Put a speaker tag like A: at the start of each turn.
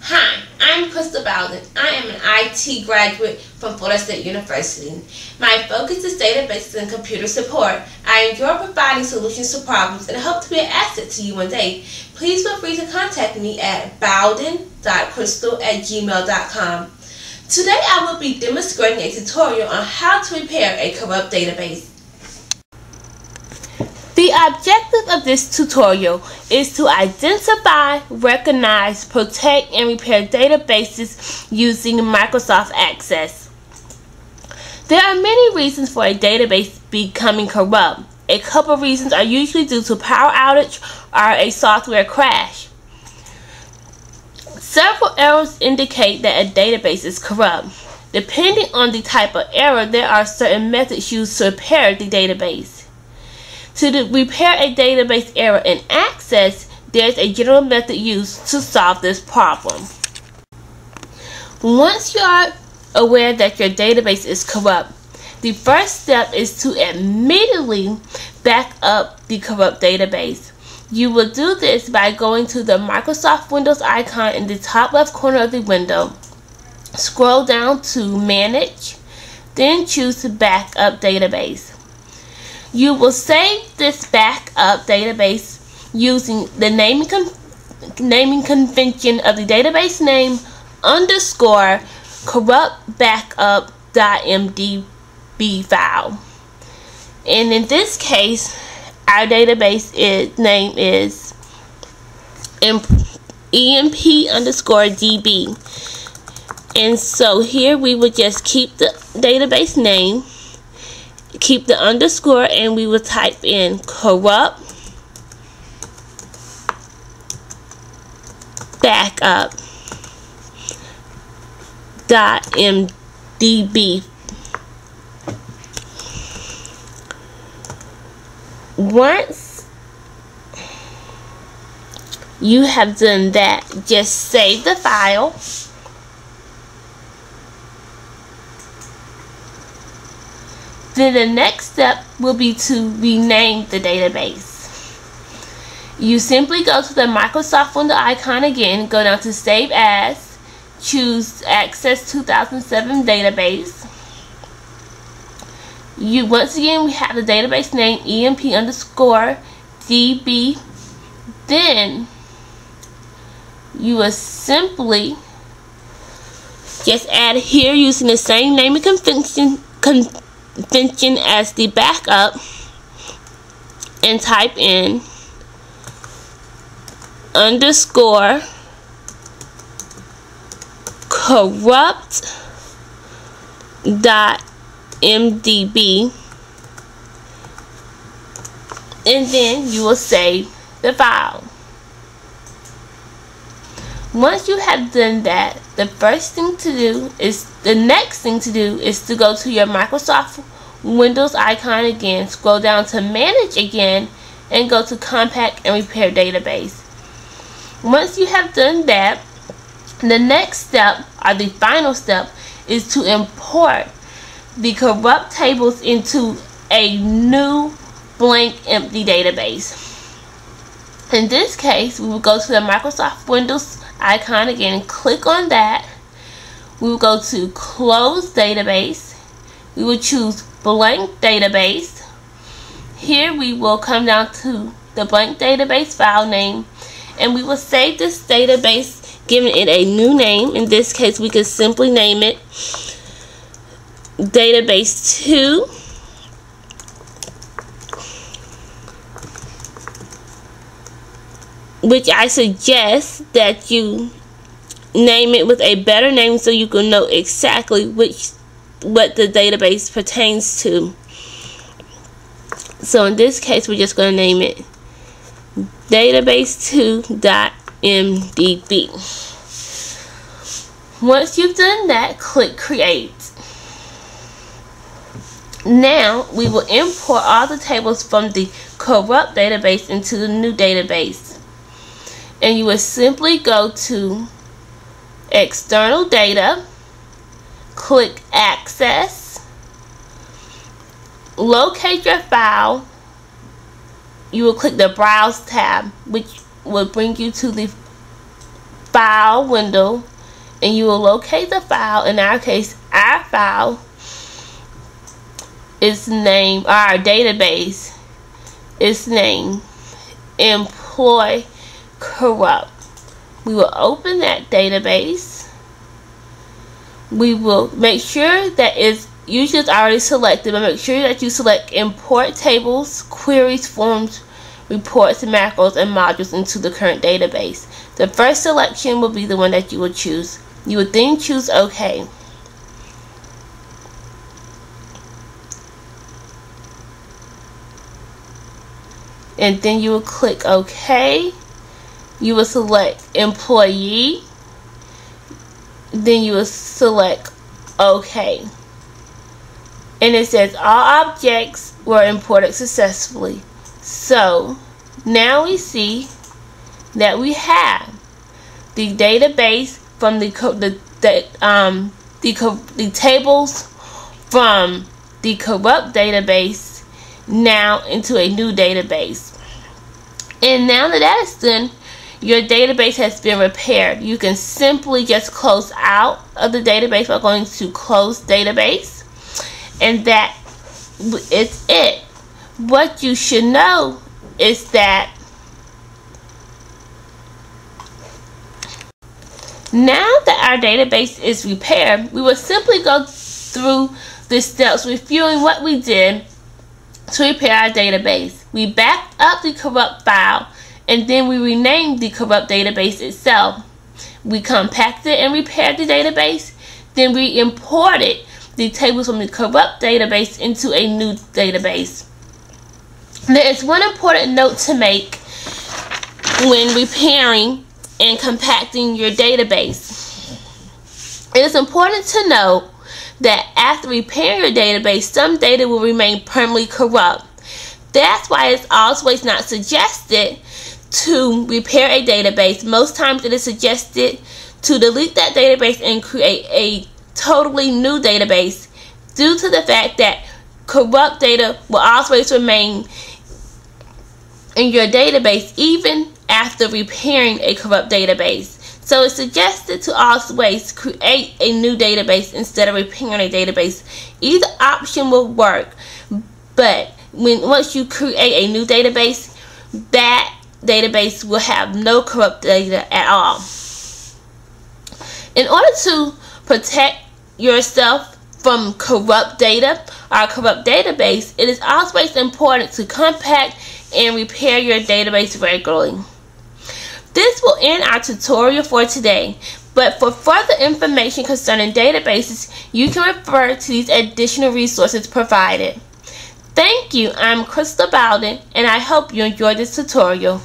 A: Hi, I'm Crystal Bowden. I am an IT graduate from Florida State University. My focus is databases and computer support. I enjoy providing solutions to problems and hope to be an asset to you one day. Please feel free to contact me at bowden.crystal@gmail.com. Today I will be demonstrating a tutorial on how to repair a corrupt database. The objective of this tutorial is to identify, recognize, protect, and repair databases using Microsoft Access. There are many reasons for a database becoming corrupt. A couple of reasons are usually due to power outage or a software crash. Several errors indicate that a database is corrupt. Depending on the type of error, there are certain methods used to repair the database. To repair a database error in Access, there is a general method used to solve this problem. Once you are aware that your database is corrupt, the first step is to immediately back up the corrupt database. You will do this by going to the Microsoft Windows icon in the top left corner of the window. Scroll down to Manage, then choose Backup Database. You will save this backup database using the naming convention of the database name _ corruptbackup.mdb file. And in this case, our database name is emp_db. And so here we would just keep the database name, keep the underscore, and we will type in corrupt backup.mdb. Once you have done that, just save the file. Then the next step will be to rename the database. You simply go to the Microsoft Window icon again, go down to Save As, choose Access 2007 Database. Once again, we have the database name emp_db. Then you will simply just add here using the same naming convention as the backup and type in _corrupt.mdb, and then you will save the file. Once you have done that, the next thing to do is to go to your Microsoft Windows icon again, scroll down to Manage again, and go to Compact and Repair Database. Once you have done that, the next step, or the final step, is to import the corrupt tables into a new blank empty database. In this case, we will go to the Microsoft Windows icon again and click on that. We will go to Close Database. We will choose Blank Database. Here we will come down to the blank database file name, and we will save this database, giving it a new name. In this case, we can simply name it Database 2. Which I suggest that you name it with a better name so you can know exactly what the database pertains to. So in this case, we're just going to name it database2.mdb. Once you've done that, click Create. Now we will import all the tables from the corrupt database into the new database. And you will simply go to External Data, click Access, locate your file. You will click the Browse tab, which will bring you to the File window, and you will locate the file. In our case, our file is named, our database is named Employ Corrupt. We will open that database. We will make sure that it's usually it's already selected, but make sure that you select import tables, queries, forms, reports, and macros and modules into the current database. The first selection will be the one that you will choose. You would then choose OK. And then you will click OK. You will select employee. Then you will select OK. And it says all objects were imported successfully. So now we see that we have the database from the tables from the corrupt database now into a new database. And now that that is done, your database has been repaired. You can simply just close out of the database by going to close database, and that is it. What you should know is that now that our database is repaired, we will simply go through the steps reviewing what we did to repair our database. We backed up the corrupt file, and then we renamed the corrupt database itself. We compacted and repaired the database. Then we imported the tables from the corrupt database into a new database. There is one important note to make when repairing and compacting your database. It is important to note that after repairing your database, some data will remain permanently corrupt. That's why it's always not suggested to repair a database. Most times it is suggested to delete that database and create a totally new database, due to the fact that corrupt data will always remain in your database even after repairing a corrupt database. So it's suggested to always create a new database instead of repairing a database. Either option will work, but once you create a new database, that database will have no corrupt data at all. In order to protect yourself from corrupt data or corrupt database, it is always important to compact and repair your database regularly. This will end our tutorial for today, but for further information concerning databases, you can refer to these additional resources provided. Thank you. I'm Crystal Bowden, and I hope you enjoyed this tutorial.